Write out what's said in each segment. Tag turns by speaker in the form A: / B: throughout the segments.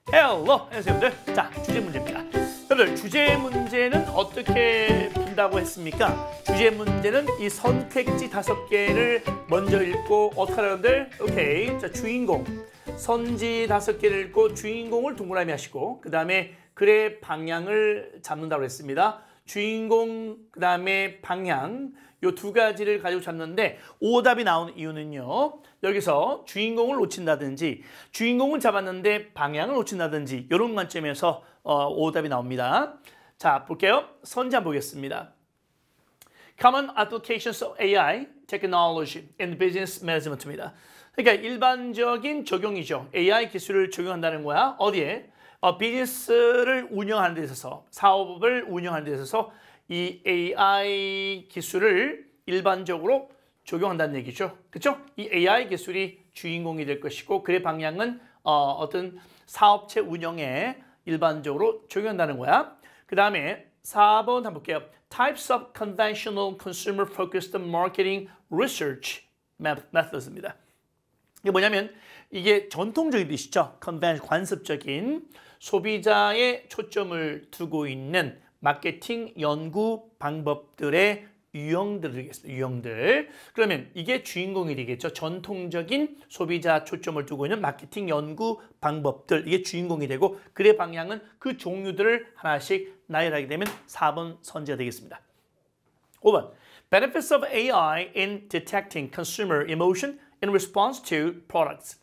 A: Hello, 안녕하세요, 여러분들. 자, 주제 문제입니다. 여러분들, 주제 문제는 어떻게 푼다고 했습니까? 주제 문제는 이 선택지 5개를 먼저 읽고 어떻게 하라, 여러분들? 오케이. 자, 주인공. 선지 5개를 읽고 주인공을 동그라미 하시고 그 다음에 글의 방향을 잡는다고 했습니다. 주인공, 그 다음에 방향, 요 2가지를 가지고 잡는데 오답이 나오는 이유는요. 여기서 주인공을 놓친다든지 주인공을 잡았는데 방향을 놓친다든지 이런 관점에서 오답이 나옵니다. 자, 볼게요. 선지 한번 보겠습니다. Common applications of AI technology in business management입니다. 그러니까 일반적인 적용이죠. AI 기술을 적용한다는 거야. 어디에? 비즈니스를 운영하는 데 있어서, 사업을 운영하는 데 있어서 이 AI 기술을 일반적으로 적용한다는 얘기죠. 그렇죠? 이 AI 기술이 주인공이 될 것이고 그의 방향은 어떤 사업체 운영에 일반적으로 적용한다는 거야. 그 다음에 4번 한번 볼게요. Types of conventional consumer-focused marketing research methods입니다. 이게 뭐냐면 이게 전통적인 뜻이죠. 관습적인 소비자의 초점을 두고 있는 마케팅 연구 방법들의 유형들이겠습니다. 유형들. 그러면 이게 주인공이 되겠죠. 전통적인 소비자 초점을 두고 있는 마케팅 연구 방법들. 이게 주인공이 되고 글의 방향은 그 종류들을 하나씩 나열하게 되면 4번 선지가 되겠습니다. 5번. Benefits of AI in detecting consumer emotion in response to products.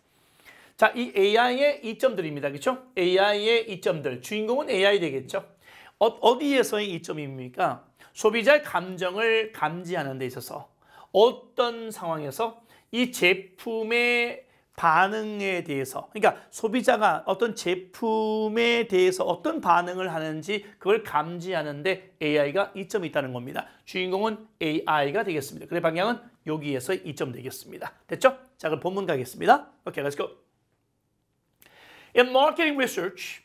A: 자, 이 AI의 이점들입니다. 그렇죠? AI의 이점들. 주인공은 AI 되겠죠. 어디에서의 이점입니까? 소비자의 감정을 감지하는 데 있어서 어떤 상황에서 이 제품의 반응에 대해서, 그러니까 소비자가 어떤 제품에 대해서 어떤 반응을 하는지 그걸 감지하는데 AI가 이점이 있다는 겁니다. 주인공은 AI가 되겠습니다. 그의 방향은 여기에서 이점 되겠습니다. 됐죠? 자, 그럼 본문 가겠습니다. 오케이, let's go. In marketing research,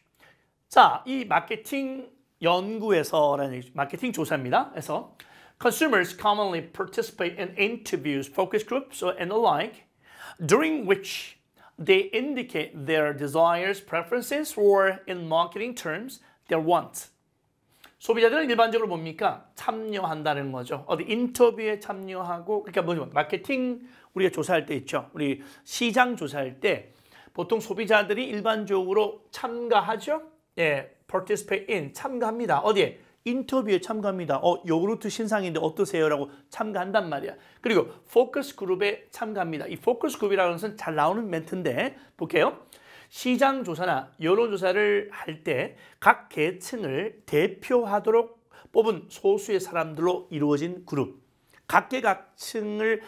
A: 자, 이 마케팅 연구에서라는 마케팅 조사입니다. 그래서 consumers commonly participate in interviews, focus groups, and the like, during which they indicate their desires, preferences, or in marketing terms, their wants. 소비자들은 일반적으로 뭡니까? 참여한다는 거죠. 어디 인터뷰에 참여하고, 그러니까 뭐죠? 마케팅 우리가 조사할 때 있죠. 우리 시장 조사할 때 보통 소비자들이 일반적으로 참가하죠. 예, participate in, 참가합니다. 어디에? 인터뷰에 참가합니다. 요구르트 신상인데 어떠세요? 라고 참가한단 말이야. 그리고 포커스 그룹에 참가합니다. 이 포커스 그룹이라는 것은 잘 나오는 멘트인데 볼게요. 시장 조사나 여론조사를 할 때 각 계층을 대표하도록 뽑은 소수의 사람들로 이루어진 그룹. 각계각층을,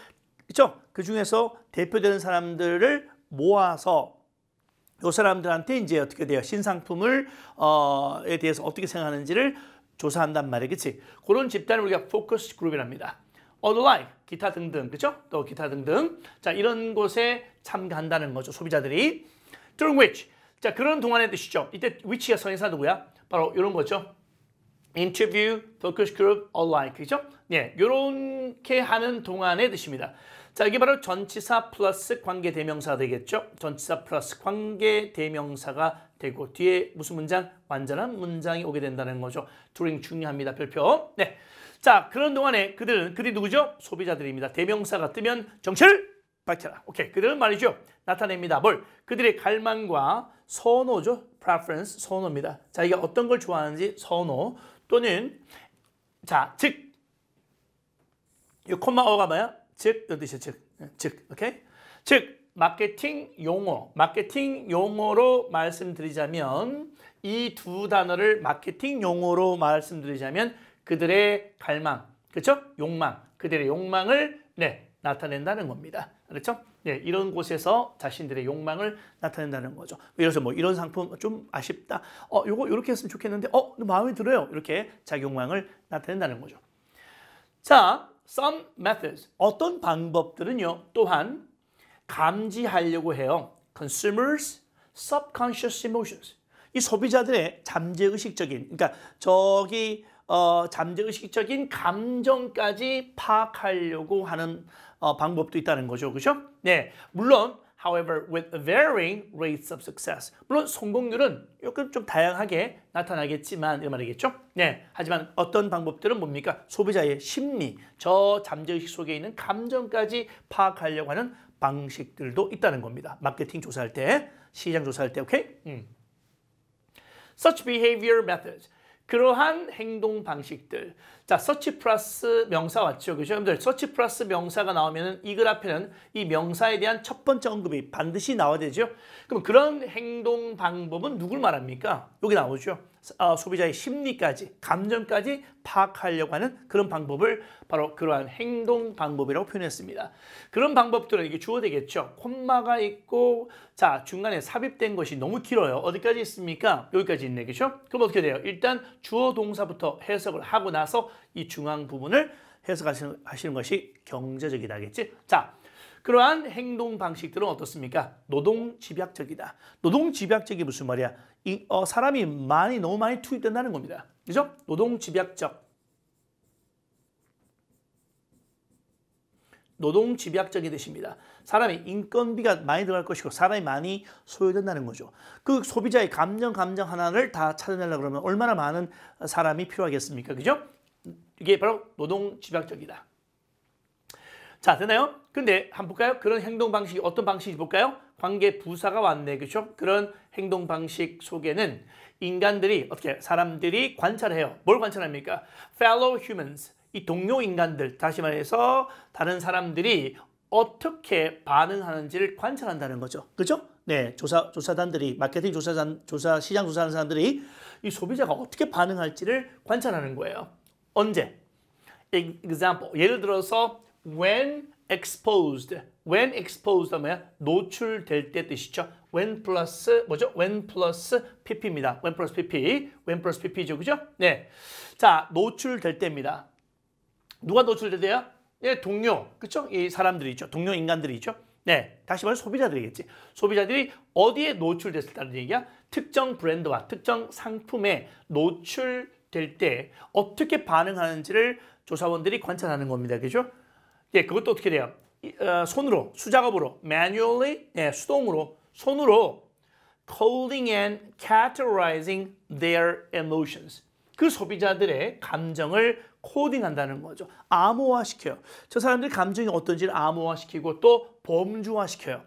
A: 그렇죠? 그 중에서 대표되는 사람들을 모아서 이 사람들한테 이제 어떻게 돼요? 신상품을 에 대해서 어떻게 생각하는지를 조사한단 말이에요. 그렇지? 그런 집단을 우리가 포커스 그룹이랍니다. like, 기타 등등, 그렇죠? 또 기타 등등. 자, 이런 곳에 참가한다는 거죠. 소비자들이. During which, 자, 그런 동안의 뜻이죠. 이때 which가 선행사 누구야? 바로 이런 거죠. Interview, focus group, alike, 그렇죠? 예, 이렇게 하는 동안의 뜻입니다. 자, 이게 바로 전치사 플러스 관계대명사가 되겠죠. 전치사 플러스 관계대명사가 되고 뒤에 무슨 문장? 완전한 문장이 오게 된다는 거죠. during 중요합니다. 별표. 네. 자, 그런 동안에 그들이 누구죠? 소비자들입니다. 대명사가 뜨면 정체를 밝혀라. 오케이. 그들은 말이죠. 나타냅니다. 뭘? 그들의 갈망과 선호죠. preference, 선호입니다. 자기가 어떤 걸 좋아하는지 선호 또는 자, 즉, 이 콤마어가 뭐야? 즉, 이 뜻이야, 즉, 오케이? 즉, 마케팅 용어로 말씀드리자면 이 2 단어를 마케팅 용어로 말씀드리자면 그들의 갈망, 그렇죠? 욕망, 그들의 욕망을 나타낸다는 겁니다. 그렇죠? 네, 이런 곳에서 자신들의 욕망을 나타낸다는 거죠. 그래서 뭐 이런 상품 좀 아쉽다. 요거 이렇게 했으면 좋겠는데 마음에 들어요. 이렇게 자기 욕망을 나타낸다는 거죠. 자, some methods. 어떤 방법들은요. 또한 감지하려고 해요. Consumers' subconscious emotions. 이 소비자들의 잠재의식적인, 그러니까 잠재의식적인 감정까지 파악하려고 하는 방법도 있다는 거죠. 그렇죠? 네, 물론 however, with varying rates of success. 물론 성공률은 조금 좀 다양하게 나타나겠지만 이런 말이겠죠. 네, 하지만 어떤 방법들은 뭡니까? 소비자의 심리, 저 잠재의식 속에 있는 감정까지 파악하려고 하는 방식들도 있다는 겁니다. 마케팅 조사할 때, 시장 조사할 때, 오케이? Such behavior methods. 그러한 행동 방식들. 자, search 플러스 명사 왔죠. 그죠? 여러분들, search 플러스 명사가 나오면은 이 글 앞에는 이 명사에 대한 첫 번째 언급이 반드시 나와야 되죠. 그럼 그런 행동 방법은 누굴 말합니까? 여기 나오죠. 소비자의 심리까지, 감정까지 파악하려고 하는 그런 방법을 바로 그러한 행동 방법이라고 표현했습니다. 그런 방법들은 이게 주어 되겠죠. 콤마가 있고, 자, 중간에 삽입된 것이 너무 길어요. 어디까지 있습니까? 여기까지 있네. 그죠? 그럼 어떻게 돼요? 일단 주어 동사부터 해석을 하고 나서 이 중앙 부분을 해석하시는 것이 경제적이다겠지? 자, 그러한 행동 방식들은 어떻습니까? 노동집약적이다. 노동집약적이 무슨 말이야? 사람이 너무 많이 투입된다는 겁니다. 그죠? 노동집약적. 노동집약적이 되십니다. 사람이 인건비가 많이 들어갈 것이고 사람이 많이 소요된다는 거죠. 그 소비자의 감정 하나를 다 찾아내려고 그러면 얼마나 많은 사람이 필요하겠습니까? 그죠? 이게 바로 노동집약적이다. 자, 되나요? 근데 한번 볼까요? 그런 행동 방식이 어떤 방식인지 볼까요? 관계 부사가 왔네. 그렇죠? 그런 행동 방식 속에는 인간들이 사람들이 관찰해요. 뭘 관찰합니까? Fellow humans. 이 동료 인간들, 다시 말해서 다른 사람들이 어떻게 반응하는지를 관찰한다는 거죠. 그렇죠? 네, 조사단들이 마케팅 시장 조사하는 사람들이 이 소비자가 어떻게 반응할지를 관찰하는 거예요. 언제? Example. 예를 들어서 when exposed 하면 노출될 때 뜻이죠. when 플러스 뭐죠? when 플러스 pp입니다. when 플러스 pp죠. 그죠? 네. 자, 노출될 때입니다. 누가 노출될 때야? 네, 동료. 그렇죠? 이 사람들이 있죠. 동료 인간들이 있죠. 네. 다시 말해 소비자들이겠지. 소비자들이 어디에 노출됐다는 얘기야? 특정 브랜드와 특정 상품에 노출될 때 어떻게 반응하는지를 조사원들이 관찰하는 겁니다. 그죠? 예, 그것도 어떻게 돼요? 손으로, 수작업으로, manually, 예, 손으로 coding and categorizing their emotions. 그 소비자들의 감정을 코딩한다는 거죠. 암호화시켜요. 저 사람들의 감정이 어떤지를 암호화시키고 또 범주화시켜요.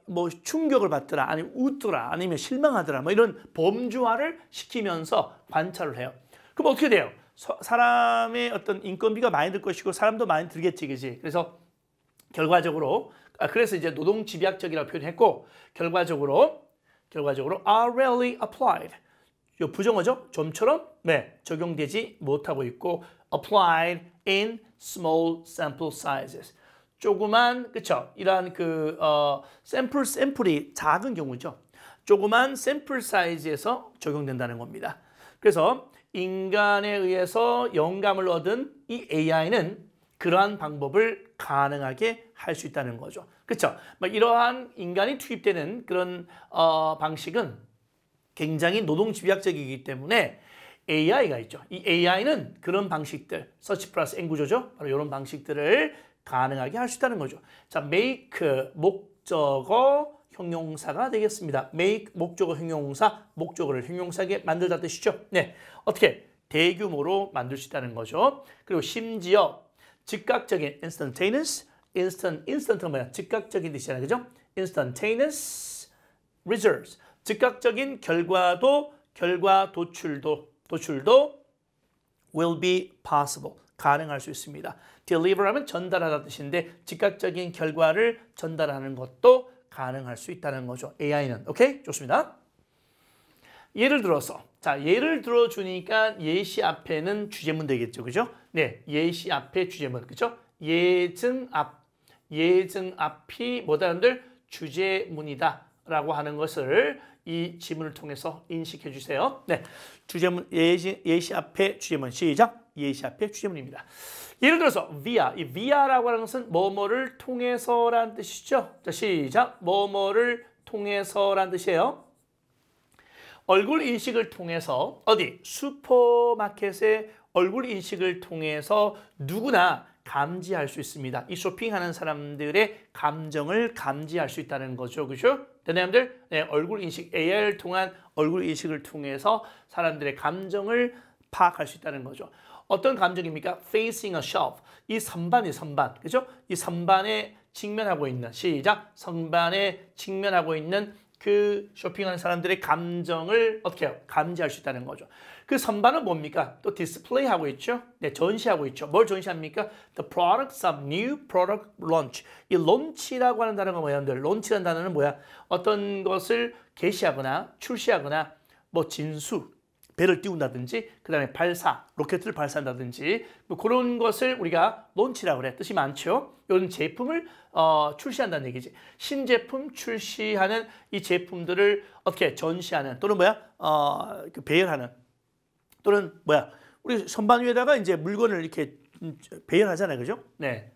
A: 뭐 충격을 받더라, 아니면 웃더라, 아니면 실망하더라, 뭐 이런 범주화를 시키면서 관찰을 해요. 그럼 어떻게 돼요? 사람의 어떤 인건비가 많이 들 것이고 사람도 많이 들겠지, 그지? 그래서 결과적으로 그래서 이제 노동집약적이라고 표현했고 결과적으로 are rarely applied. 이 부정어죠? 좀처럼 네, 적용되지 못하고 있고 applied in small sample sizes. 조그만 그쵸? 이러한 샘플이 작은 경우죠. 조그만 샘플 사이즈에서 적용된다는 겁니다. 그래서 인간에 의해서 영감을 얻은 이 AI는 그러한 방법을 가능하게 할 수 있다는 거죠. 그렇죠? 이러한 인간이 투입되는 그런 방식은 굉장히 노동집약적이기 때문에 AI가 있죠. 이 AI는 그런 방식들, search 플러스 N 구조죠. 바로 이런 방식들을 가능하게 할 수 있다는 거죠. 자, make 목적어 형용사가 되겠습니다. make 목적어 형용사, 목적어를 형용사에게 만들다 뜻이죠. 네, 어떻게 대규모로 만들 수 있다는 거죠. 그리고 심지어 즉각적인 instant가 뭐야? 즉각적인 뜻이잖아요, 그죠? instantaneous results, 즉각적인 결과 도출도 will be possible, 가능할 수 있습니다. deliver하면 전달하다 뜻인데 즉각적인 결과를 전달하는 것도 가능할 수 있다는 거죠. AI는. 오케이? 좋습니다. 예를 들어서 예를 들어주니까 예시 앞에는 주제문 되겠죠. 그죠? 네, 예시 앞에 주제문. 그죠? 예증 앞이 뭐다 여러분들? 주제문이다 라고 하는 것을 이 지문을 통해서 인식해 주세요. 네, 주제문 예시 앞에 주제문. 시작. 예시 앞에 주제문입니다. 예를 들어서 via, 이 via라고 하는 것은 뭐뭐를 통해서라는 뜻이죠. 자, 시작. 뭐뭐를 통해서라는 뜻이에요. 얼굴 인식을 통해서 어디? 슈퍼마켓의 얼굴 인식을 통해서 누구나 감지할 수 있습니다. 이 쇼핑하는 사람들의 감정을 감지할 수 있다는 거죠. 그죠? 여러분들, 네, 얼굴 인식, AI를 통한 얼굴 인식을 통해서 사람들의 감정을 파악할 수 있다는 거죠. 어떤 감정입니까? Facing a shelf. 이 선반이 선반. 그죠? 이 선반에 직면하고 있는, 시작. 선반에 직면하고 있는 그 쇼핑하는 사람들의 감정을 어떻게 해요? 감지할 수 있다는 거죠. 그 선반은 뭡니까? 또 디스플레이 하고 있죠? 네, 전시하고 있죠. 뭘 전시합니까? The products of new product launch. 이 launch라고 하는 단어가 뭐야? launch라는 단어는 뭐야? 어떤 것을 개시하거나 출시하거나 뭐 진수, 배를 띄운다든지 그 다음에 발사, 로켓을 발사한다든지 뭐 그런 것을 우리가 론치라고 그래. 뜻이 많죠. 이런 제품을 출시한다는 얘기지. 신제품 출시하는 이 제품들을 어떻게 전시하는 또는 뭐야? 그 배열하는 또는 뭐야? 우리 선반 위에다가 이제 물건을 이렇게 배열하잖아요. 그죠? 네.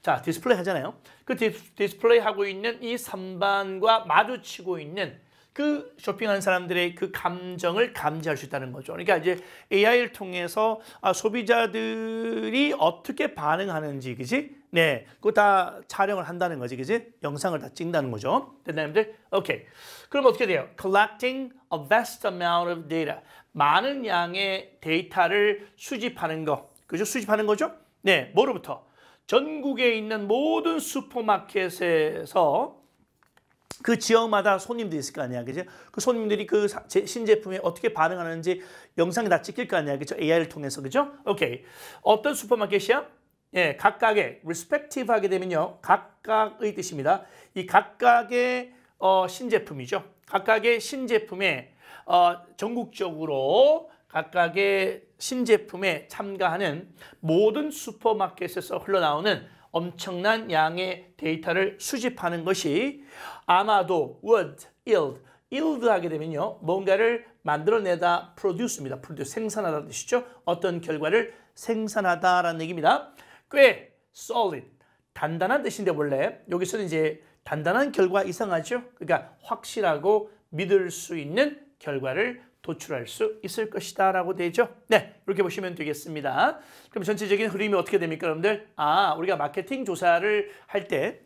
A: 자, 디스플레이 하잖아요. 그 디스플레이 하고 있는 이 선반과 마주치고 있는 그 쇼핑하는 사람들의 그 감정을 감지할 수 있다는 거죠. 그러니까 이제 AI를 통해서 소비자들이 어떻게 반응하는지, 그지? 네, 그거 다 촬영을 한다는 거지, 그지? 영상을 다 찍는다는 거죠. 됐나요?들? 오케이. 그럼 어떻게 돼요? Collecting a vast amount of data. 많은 양의 데이터를 수집하는 거, 그죠? 수집하는 거죠? 네, 뭐로부터? 전국에 있는 모든 슈퍼마켓에서 그 지역마다 손님들이 있을 거 아니야, 그죠? 그 손님들이 그 신제품에 어떻게 반응하는지 영상이 다 찍힐 거 아니야, 그죠? AI를 통해서, 그죠? 오케이. 어떤 슈퍼마켓이야? 예, 각각의 respective 하게 되면요, 각각의 뜻입니다. 이 각각의 신제품이죠. 각각의 신제품에 전국적으로 각각의 신제품에 참가하는 모든 슈퍼마켓에서 흘러나오는 엄청난 양의 데이터를 수집하는 것이 아마도 would, yield 하게 되면요, 뭔가를 만들어내다 produce입니다. produce, 생산하다는 뜻이죠. 어떤 결과를 생산하다라는 얘기입니다. 꽤 solid, 단단한 뜻인데 원래 여기서는 이제 단단한 결과 이상하죠. 그러니까 확실하고 믿을 수 있는 결과를 도출할 수 있을 것이다 라고 되죠. 네, 이렇게 보시면 되겠습니다. 그럼 전체적인 흐름이 어떻게 됩니까, 여러분들? 우리가 마케팅 조사를 할 때,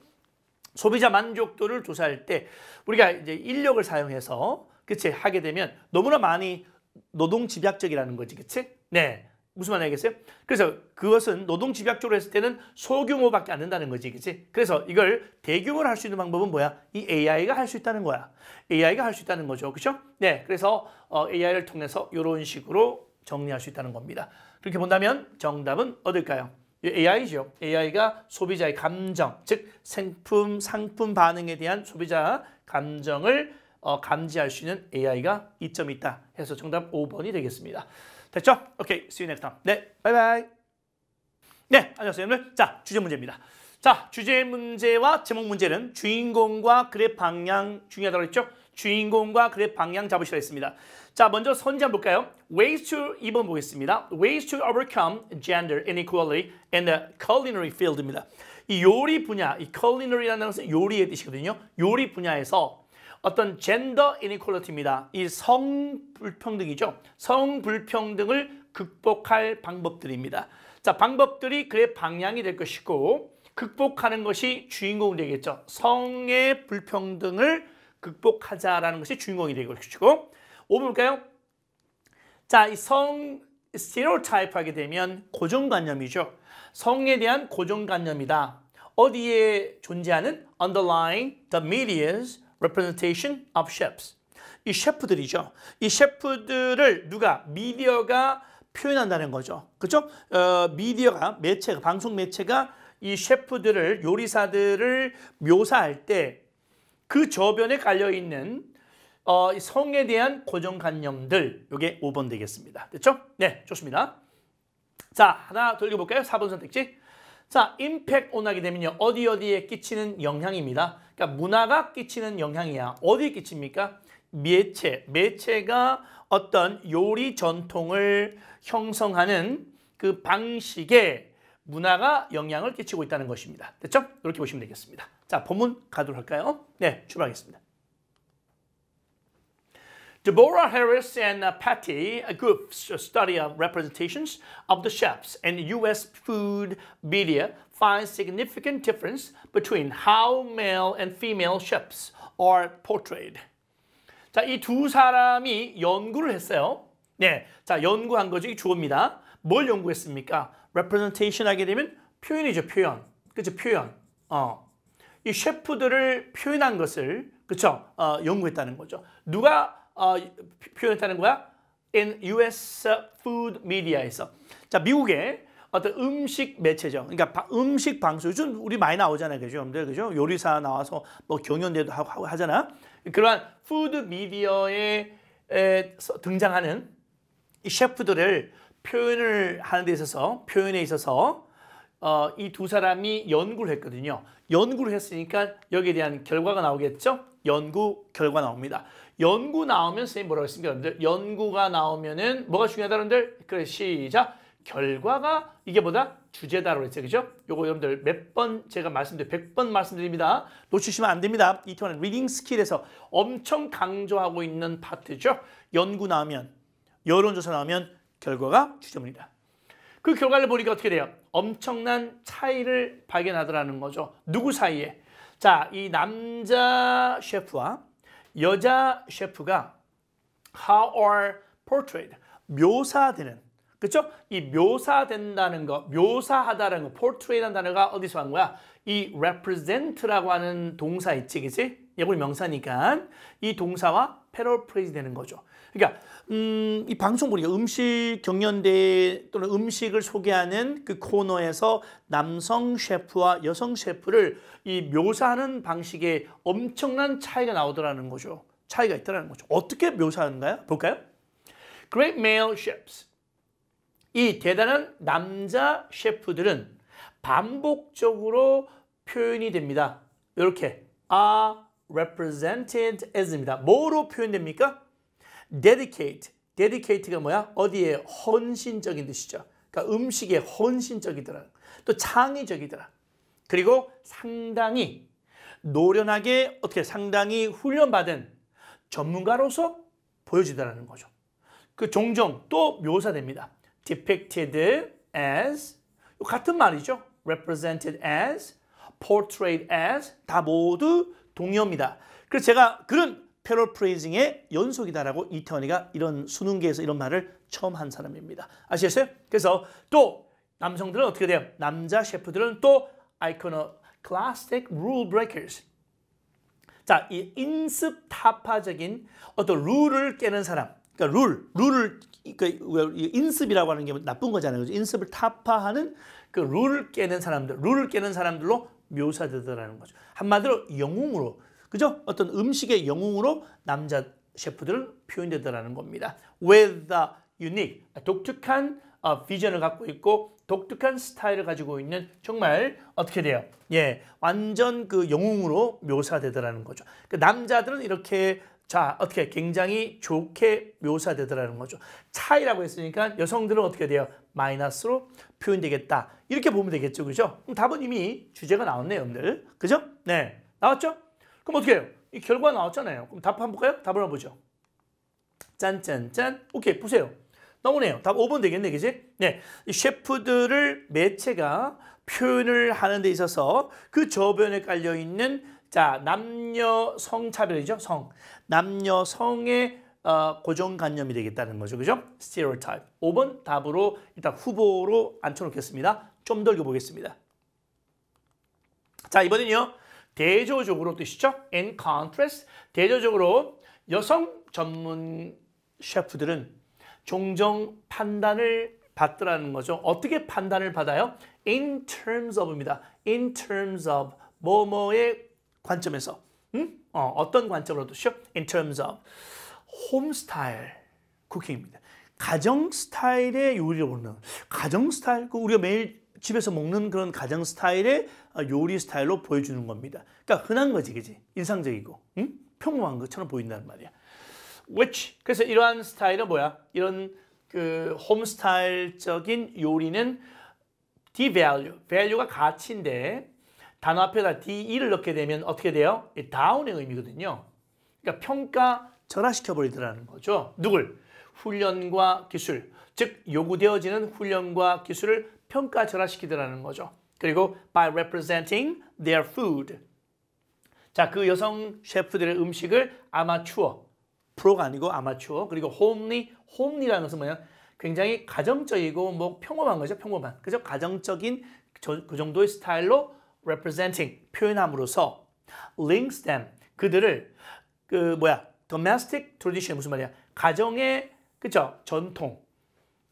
A: 소비자 만족도를 조사할 때 우리가 이제 인력을 사용해서 그치 하게 되면 너무나 많이 노동 집약적이라는 거지, 그치? 네, 무슨 말 알겠어요? 그래서 그것은 노동 집약적으로 했을 때는 소규모밖에 안 된다는 거지, 그치? 그래서 이걸 대규모로 할 수 있는 방법은 뭐야? 이 AI가 할 수 있다는 거야. AI가 할 수 있다는 거죠, 그렇죠? 네, 그래서 AI를 통해서 이런 식으로 정리할 수 있다는 겁니다. 그렇게 본다면 정답은 어딜까요? AI죠. AI가 소비자의 감정, 즉 생품, 상품 반응에 대한 소비자 감정을 감지할 수 있는 AI가 이점이 있다 해서 정답 5번이 되겠습니다. 됐죠? 오케이, see you next time. 네, 바이바이. 네, 안녕하세요, 여러분. 자, 주제 문제입니다. 자, 주제 문제와 제목 문제는 주인공과 그의 방향 중요하다고 했죠? 주인공과 그의 방향 잡으시라 했습니다. 자, 먼저 선지 한번 볼까요? Ways to 2번 보겠습니다. Ways to overcome gender inequality in the culinary field입니다. 이 요리 분야, 이 culinary라는 것은 요리의 뜻이거든요. 요리 분야에서 어떤 젠더 이니퀄리티입니다. 이 성불평등이죠. 성불평등을 극복할 방법들입니다. 자, 방법들이 그의 방향이 될 것이고 극복하는 것이 주인공이 되겠죠. 성의 불평등을 극복하자라는 것이 주인공이 될 것이고 5번 볼까요? 자, 이 성 스테레오타입 하게 되면 고정관념이죠. 성에 대한 고정관념이다. 어디에 존재하는 underlying the media's representation of chefs. 이 셰프들이죠. 이 셰프들을 누가 미디어가 표현한다는 거죠. 그렇죠? 미디어가 매체가 방송 매체가 이 셰프들을 요리사들을 묘사할 때 그 저변에 깔려 있는 성에 대한 고정관념들 이게 5번 되겠습니다. 됐죠? 네, 좋습니다. 자, 하나 더 읽어볼까요? 4번 선택지. 자, 임팩트 온 하게 되면요. 어디에 끼치는 영향입니다. 그러니까 문화가 끼치는 영향이야. 어디에 끼칩니까? 매체가 어떤 요리 전통을 형성하는 그 방식에 문화가 영향을 끼치고 있다는 것입니다. 됐죠? 이렇게 보시면 되겠습니다. 자, 본문 가도록 할까요? 네, 출발하겠습니다. Deborah Harris and Patty Group study of representations of the chefs and U.S. food media find significant difference between how male and female chefs are portrayed. 자, 이 두 사람이 연구를 했어요. 네, 자, 연구한 거죠. 이 주어입니다. 뭘 연구했습니까? representation 하게 되면 표현이죠, 표현. 그렇죠, 표현. 이 셰프들을 표현한 것을 그렇죠, 연구했다는 거죠. 누가 표현했다는 거야? In U.S. food media에서. 자, 미국의 어떤 음식 매체죠. 그러니까 음식 방송 요즘 우리 많이 나오잖아요, 그죠, 여러분들, 그죠? 요리사 나와서 뭐 경연대도 하고 하잖아. 그러한 푸드 미디어에 등장하는 이 셰프들을 표현을 하는 데 있어서 표현에 있어서 이 두 사람이 연구를 했거든요. 연구를 했으니까 여기에 대한 결과가 나오겠죠? 연구 결과 나옵니다. 연구 나오면 선생님 뭐라고 했습니까, 여러분들? 연구가 나오면은 뭐가 중요하다, 여러분들? 그래, 시작. 결과가 이게 뭐다? 주제다라고 했죠, 그죠? 요거 여러분들 몇 번 제가 100번 말씀드립니다. 놓치시면 안 됩니다. 이토는 리딩 스킬에서 엄청 강조하고 있는 파트죠. 연구 나오면, 여론조사 나오면 결과가 주제입니다. 그 결과를 보니까 어떻게 돼요? 엄청난 차이를 발견하더라는 거죠. 누구 사이에? 자, 이 남자 셰프와 여자 셰프가 how are portrayed, 묘사되는, 그렇죠? 이 묘사된다는 거, 묘사하다라는 거, portray라는 단어가 어디서 온 거야? 이 represent라고 하는 동사 있지, 그치? 예물 명사니까 이 동사와 paraphrase 되는 거죠. 그러니까 이 방송 보니까 음식 경연대 또는 음식을 소개하는 그 코너에서 남성 셰프와 여성 셰프를 이 묘사하는 방식에 엄청난 차이가 나오더라는 거죠. 차이가 있더라는 거죠. 어떻게 묘사하는가요? 볼까요? Great male chefs. 이 대단한 남자 셰프들은 반복적으로 표현이 됩니다. 이렇게 are represented as입니다. 뭐로 표현됩니까? dedicate. dedicate가 뭐야? 어디에 헌신적인 뜻이죠. 그러니까 음식에 헌신적이더라. 또 창의적이더라. 그리고 상당히 노련하게 어떻게 상당히 훈련받은 전문가로서 보여지더라는 거죠. 그 종종 또 묘사됩니다. depicted as 같은 말이죠. represented as, portrayed as 다 모두 동의어입니다. 그래서 제가 그런 패러프레이징의 연속이다라고 이태원이가 이런 수능계에서 이런 말을 처음 한 사람입니다. 아시겠어요? 그래서 또 남성들은 어떻게 돼요? 남자 셰프들은 또 iconoclastic rule breakers. 자, 이 인습 타파적인 어떤 룰을 깨는 사람. 그러니까 룰을 인습이라고 하는 게 나쁜 거잖아요. 인습을 타파하는 그 룰을 깨는 사람들, 룰을 깨는 사람들로 묘사되더라는 거죠. 한마디로 영웅으로, 그죠? 어떤 음식의 영웅으로 남자 셰프들은 표현되더라는 겁니다. With the unique, 독특한 비전을 갖고 있고 독특한 스타일을 가지고 있는 정말 어떻게 돼요? 예, 완전 그 영웅으로 묘사되더라는 거죠. 그 남자들은 이렇게 자, 어떻게 굉장히 좋게 묘사되더라는 거죠. 차이라고 했으니까 여성들은 어떻게 돼요? 마이너스로 표현되겠다. 이렇게 보면 되겠죠. 그죠? 그럼 답은 이미 주제가 나왔네요, 여러분들. 그죠? 네. 나왔죠? 그럼 어떻게 해요? 이 결과 나왔잖아요. 그럼 답 한번 볼까요? 답을 한번 보죠. 짠짠짠. 오케이, 보세요. 나오네요. 답 5번 되겠네, 그지? 네. 이 셰프들을 매체가 표현을 하는 데 있어서 그 저변에 깔려있는 자, 남녀 성차별이죠. 남녀 성의 고정관념이 되겠다는 거죠. 그죠? stereotype. 5번 답으로 일단 후보로 앉혀놓겠습니다. 좀 더 읽어보겠습니다. 자, 이번엔요. 대조적으로 뜻이죠. in contrast. 대조적으로 여성 전문 셰프들은 종종 판단을 받더라는 거죠. 어떻게 판단을 받아요? in terms of입니다. in terms of 뭐뭐의 관점에서 어떤 관점으로 뜻이죠? in terms of 홈 스타일 쿠킹입니다. 가정 스타일의 요리를 보는 가정 스타일, 우리가 매일 집에서 먹는 그런 가정 스타일의 요리 스타일로 보여주는 겁니다. 그러니까 흔한 거지, 그지? 일상적이고 평범한 것처럼 보인다는 말이야. which 그래서 이러한 스타일은 뭐야? 이런 그 홈 스타일적인 요리는 devalue, value가 가치인데 단어 앞에다 DE를 넣게 되면 어떻게 돼요? 다운의 의미거든요. 그러니까 평가 절하시켜 버리더라는 거죠. 누굴? 훈련과 기술, 즉 요구되어지는 훈련과 기술을 평가절하시키더라는 거죠. 그리고 by representing their food. 자, 그 여성 셰프들의 음식을 아마추어, 프로가 아니고 아마추어, 그리고 홈리라는 것은 뭐냐? 굉장히 가정적이고 뭐 평범한 거죠, 평범한. 그죠? 가정적인 그 정도의 스타일로 representing, 표현함으로써 links them, 그들을 domestic tradition 무슨 말이야? 가정의 그죠? 전통,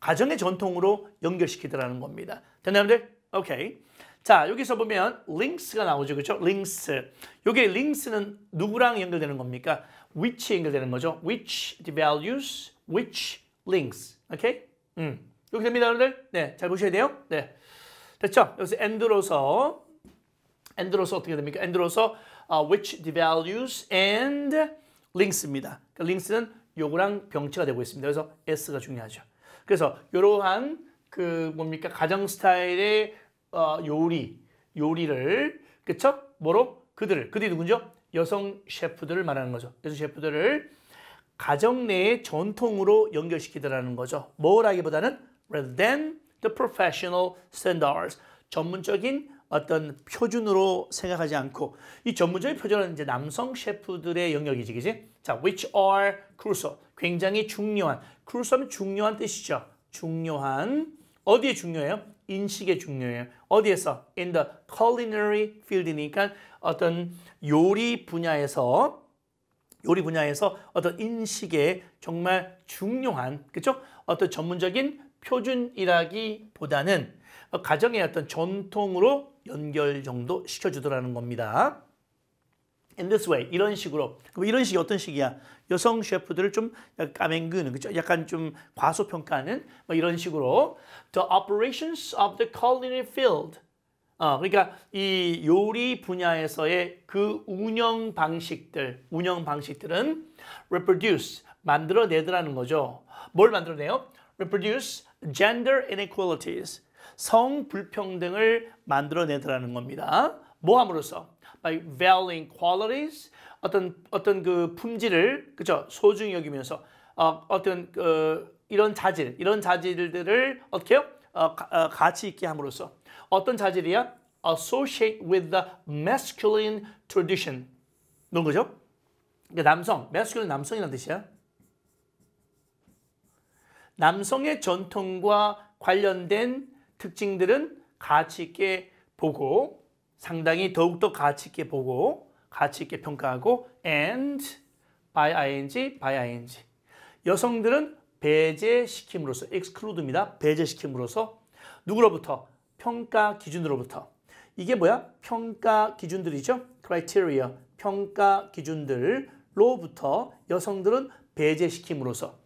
A: 가정의 전통으로 연결시키더라는 겁니다. 됐나요, 여러분들? 오케이. 자, 여기서 보면 links가 나오죠, 그렇죠? links. 요게 links는 누구랑 연결되는 겁니까? which에 연결되는 거죠. which devalues, which links. 오케이? 여기 됩니다, 여러분들? 네, 잘 보셔야 돼요. 네, 됐죠? 여기서 and로서 어떻게 됩니까? and로서 which devalues and links입니다. 그러니까 links는 요거랑 병치가 되고 있습니다. 그래서 s가 중요하죠. 그래서 이러한 그 뭡니까 가정 스타일의 요리를 그쵸? 뭐로? 그들이 누군죠? 여성 셰프들을 말하는 거죠. 여성 셰프들을 가정 내의 전통으로 연결시키더라는 거죠. 뭐라기보다는 rather than the professional standards. 전문적인 어떤 표준으로 생각하지 않고 이 전문적인 표준은 이제 남성 셰프들의 영역이지, 그지? 자, which are crucial. 굉장히 중요한. crucial은 중요한 뜻이죠. 중요한. 어디에 중요해요? 인식에 중요해요. 어디에서? In the culinary field니까 어떤 요리 분야에서 어떤 인식에 정말 중요한, 그렇죠? 어떤 전문적인 표준이라기보다는 가정의 어떤 전통으로 연결 정도 시켜주더라는 겁니다. In this way, 이런 식으로. 그럼 이런 식이 어떤 식이야? 여성 셰프들을 좀 까맹그는, 그죠? 약간 좀 과소평가하는 뭐 이런 식으로. The operations of the culinary field. 그러니까 이 요리 분야에서의 그 운영 방식들은 reproduce, 만들어내더라는 거죠. 뭘 만들어내요? reproduce gender inequalities, 성 불평등을 만들어내더라는 겁니다. 뭐 함으로써? by valuing qualities, 어떤 그 품질을 그죠? 소중히 여기면서 어떤 이런 자질들을 어떻게 해요? 가치 있게 함으로써 어떤 자질이야? associate with the masculine tradition. 그런 거죠? 그러니까 masculine 남성이라는 뜻이야. 남성의 전통과 관련된 특징들은 가치 있게 보고 상당히 더욱더 가치 있게 보고 가치 있게 평가하고 and by ing 여성들은 배제시킴으로써 exclude입니다. 배제시킴으로써 누구로부터? 평가 기준으로부터. 이게 뭐야? 평가 기준들이죠. criteria, 평가 기준들로부터 여성들은 배제시킴으로써.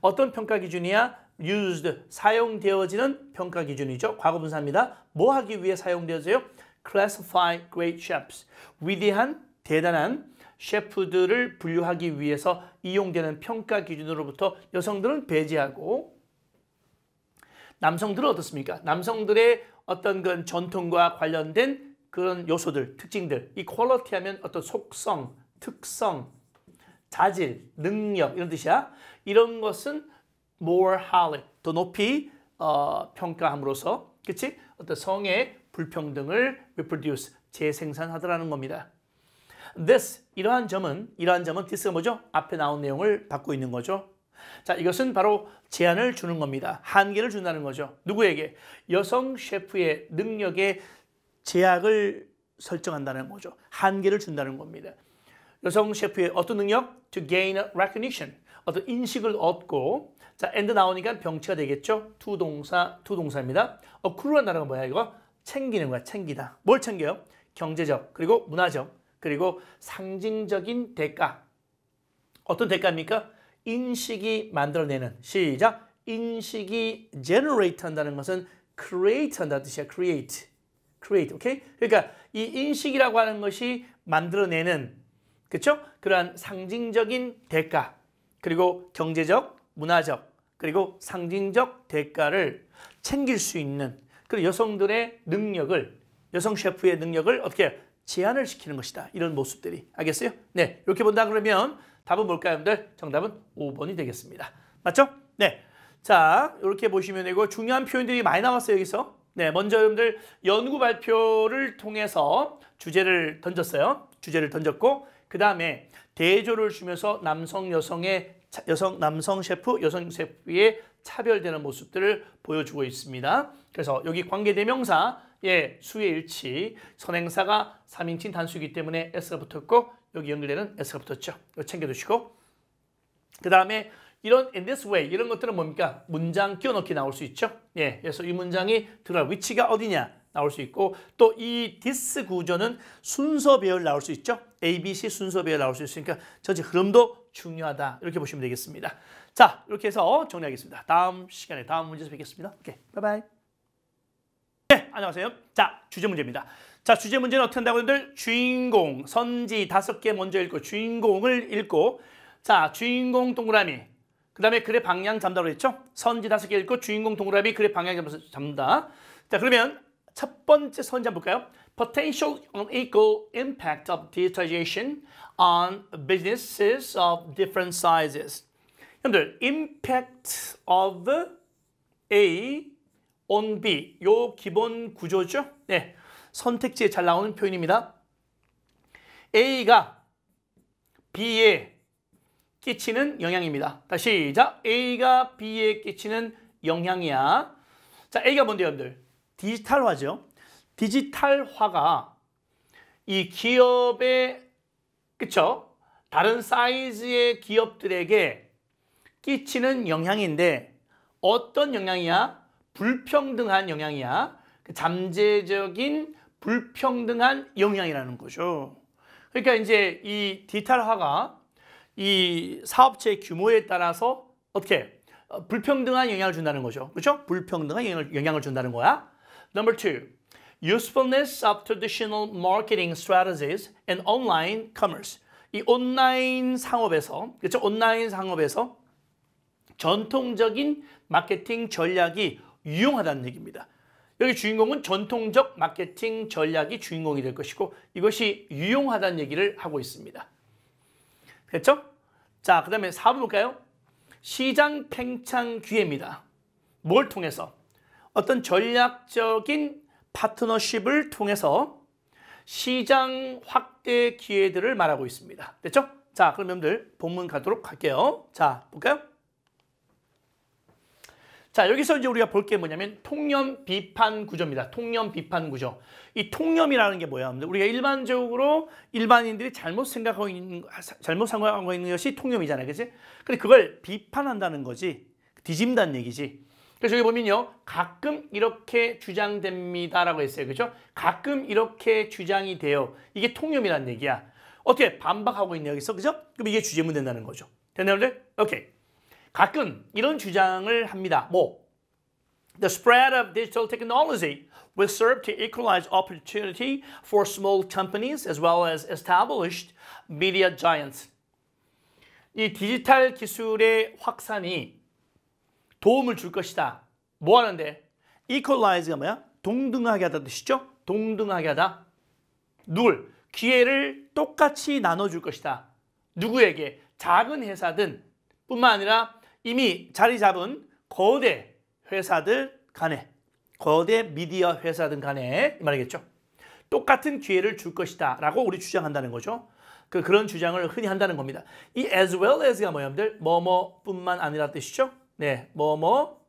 A: 어떤 평가 기준이야? used, 사용되어지는 평가 기준이죠. 과거분사입니다. 뭐 하기 위해 사용되어져요? classify great chefs, 위대한, 대단한 셰프들을 분류하기 위해서 이용되는 평가 기준으로부터 여성들은 배제하고 남성들은 어떻습니까? 남성들의 어떤 그 전통과 관련된 그런 요소들, 특징들, 이 퀄리티 하면 어떤 속성, 특성, 자질, 능력 이런 뜻이야. 이런 것은 more highly, 더 높이 평가함으로써, 그치? 어떤 성의 불평등을 reproduce, 재생산하더라는 겁니다. 이러한 점은 this가 뭐죠? 앞에 나온 내용을 받고 있는 거죠. 자, 이것은 바로 제한을 주는 겁니다. 한계를 준다는 거죠. 누구에게? 여성 셰프의 능력에 제약을 설정한다는 거죠. 한계를 준다는 겁니다. 여성 셰프의 어떤 능력? To gain recognition. 어떤 인식을 얻고, 자, and 나오니까 병치가 되겠죠? 투동사입니다. accrue한다는 건 뭐야, 이거? 챙기는 거야, 챙기다. 뭘 챙겨요? 경제적, 그리고 문화적, 그리고 상징적인 대가. 어떤 대가입니까? 인식이 만들어내는, 시작! 인식이 generate 한다는 것은 create 한다는 뜻이야, create, 오케이? 그러니까 이 인식이라고 하는 것이 만들어내는, 그렇죠? 그러한 상징적인 대가, 그리고 경제적, 문화적, 그리고 상징적 대가를 챙길 수 있는 그런 여성들의 능력을, 여성 셰프의 능력을 어떻게 제한을 시키는 것이다. 이런 모습들이. 알겠어요? 네, 이렇게 본다 그러면 답은 뭘까요, 여러분들? 정답은 5번이 되겠습니다. 맞죠? 네. 자, 이렇게 보시면 되고 중요한 표현들이 많이 나왔어요, 여기서. 네, 먼저 여러분들 연구 발표를 통해서 주제를 던졌어요. 주제를 던졌고 그 다음에 대조를 주면서 남성 셰프, 여성 셰프의 차별되는 모습들을 보여주고 있습니다. 그래서 여기 관계대명사의 수의 일치, 선행사가 3인칭 단수이기 때문에 S가 붙었고 여기 연결되는 S가 붙었죠. 이거 챙겨두시고 그 다음에 이런 in this way 이런 것들은 뭡니까? 문장 끼워넣기 나올 수 있죠. 예, 그래서 이 문장이 들어갈 위치가 어디냐 나올 수 있고 또 이 this 구조는 순서 배열 나올 수 있죠. A, B, C 순서 배열 나올 수 있으니까 전체 흐름도 중요하다 이렇게 보시면 되겠습니다. 자, 이렇게 해서 정리하겠습니다. 다음 시간에 다음 문제에서 뵙겠습니다. 오케이, 바이바이. 네, 안녕하세요. 자, 주제 문제입니다. 자, 주제 문제는 어떻게 한다고 여러분들? 주인공, 선지 5개 먼저 읽고 주인공을 읽고 자, 주인공 동그라미 그 다음에 글의 방향 잡는다고 했죠? 선지 5개 읽고 주인공 동그라미 글의 방향 잡는다. 자, 그러면 첫 번째 선지 한번 볼까요? Potential unequal impact of digitalization on businesses of different sizes. 여러분들, impact of A on B. 요 기본 구조죠? 네. 선택지에 잘 나오는 표현입니다. A가 B에 끼치는 영향입니다. 다시 시작. A가 B에 끼치는 영향이야. 자, A가 뭔데요, 여러분들? 디지털화죠. 디지털화가 이 기업의 그쵸? 다른 사이즈의 기업들에게 끼치는 영향인데 어떤 영향이야? 불평등한 영향이야. 잠재적인 불평등한 영향이라는 거죠. 그러니까 이제 이 디지털화가 이 사업체의 규모에 따라서 어떻게 불평등한 영향을 준다는 거죠. 그렇죠? 불평등한 영향을 준다는 거야. Number 2. Usefulness of traditional marketing strategies and online commerce. 이 온라인 상업에서 그렇죠? 온라인 상업에서 전통적인 마케팅 전략이 유용하다는 얘기입니다. 여기 주인공은 전통적 마케팅 전략이 주인공이 될 것이고 이것이 유용하다는 얘기를 하고 있습니다. 됐죠? 자, 그 다음에 4번 볼까요? 시장 팽창 기회입니다. 뭘 통해서? 어떤 전략적인 파트너십을 통해서 시장 확대 기회들을 말하고 있습니다. 됐죠? 자, 그럼 여러분들 본문 가도록 할게요. 자, 볼까요? 자, 여기서 이제 우리가 볼 게 뭐냐면 통념 비판 구조입니다. 통념 비판 구조. 이 통념이라는 게 뭐야? 우리가 일반적으로 일반인들이 잘못 생각하고 있는 것이 통념이잖아요. 그치? 근데 그걸 비판한다는 거지. 뒤집는다는 얘기지. 그래서 여기 보면요. 가끔 이렇게 주장됩니다라고 했어요. 그죠? 가끔 이렇게 주장이 돼요. 이게 통념이라는 얘기야. 어떻게 반박하고 있냐 여기서. 그죠? 그럼 이게 주제문 된다는 거죠. 됐나요, 여러분들? 오케이. 가끔 이런 주장을 합니다. 뭐? The spread of digital technology will serve to equalize opportunity for small companies as well as established media giants. 이 디지털 기술의 확산이 도움을 줄 것이다. 뭐 하는데? equalize가 뭐야? 동등하게 하다 뜻이죠? 동등하게 하다. 누굴? 기회를 똑같이 나눠줄 것이다. 누구에게? 작은 회사든 뿐만 아니라 이미 자리 잡은 거대 회사들 간에 거대 미디어 회사들 간에 이 말이겠죠. 똑같은 기회를 줄 것이다 라고 우리 주장한다는 거죠. 그런 주장을 흔히 한다는 겁니다. 이 as well as가 뭐예요, 여러분들? 뭐뭐뿐만 아니라 뜻이죠. 네, 뭐뭐뿐만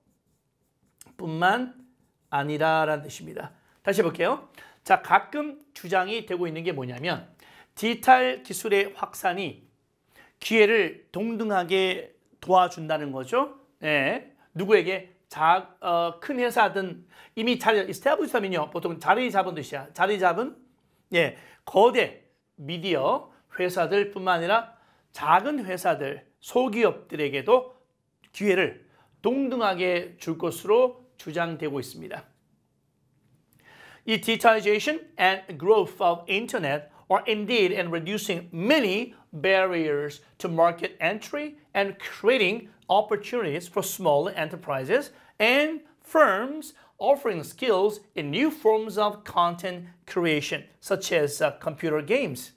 A: 아니라라는 뜻입니다. 다시 해볼게요. 자, 가끔 주장이 되고 있는 게 뭐냐면 디지털 기술의 확산이 기회를 동등하게 도와준다는 거죠. 네. 누구에게? 큰 회사든 이미 자리 established 하면요. 보통 자리 잡은 뜻이야. 자리 잡은 예, 거대 미디어 회사들뿐만 아니라 작은 회사들, 소기업들에게도 기회를 동등하게 줄 것으로 주장되고 있습니다. 이 digitalization and growth of internet are indeed in reducing many barriers to market entry and creating opportunities for smaller enterprises and firms offering skills in new forms of content creation, such as computer games.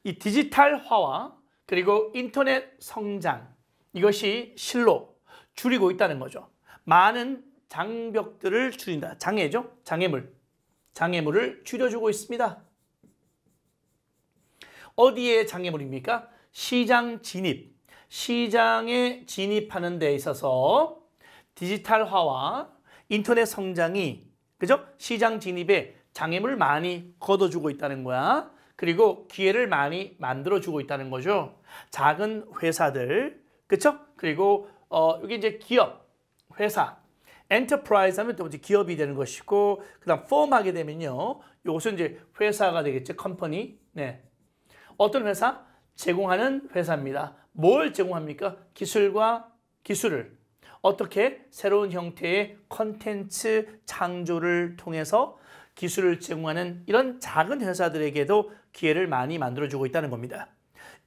A: 이 디지털화와 그리고 인터넷 성장, 이것이 실로 줄이고 있다는 거죠. 많은 장벽들을 줄인다. 장애죠. 장애물을 줄여주고 있습니다. 어디에 장애물입니까? 시장 진입. 시장에 진입하는 데 있어서 디지털화와 인터넷 성장이, 그죠? 시장 진입에 장애물 많이 걷어주고 있다는 거야. 그리고 기회를 많이 만들어주고 있다는 거죠. 작은 회사들, 그쵸? 그리고 여기 이제 기업, 회사, 엔터프라이즈 하면 또 이제 기업이 되는 것이고, 그다음 폼하게 되면요, 이것은 이제 회사가 되겠죠. 컴퍼니. 네. 어떤 회사? 제공하는 회사입니다. 뭘 제공합니까? 기술을 어떻게 새로운 형태의 컨텐츠 창조를 통해서 기술을 제공하는 이런 작은 회사들에게도 기회를 많이 만들어주고 있다는 겁니다.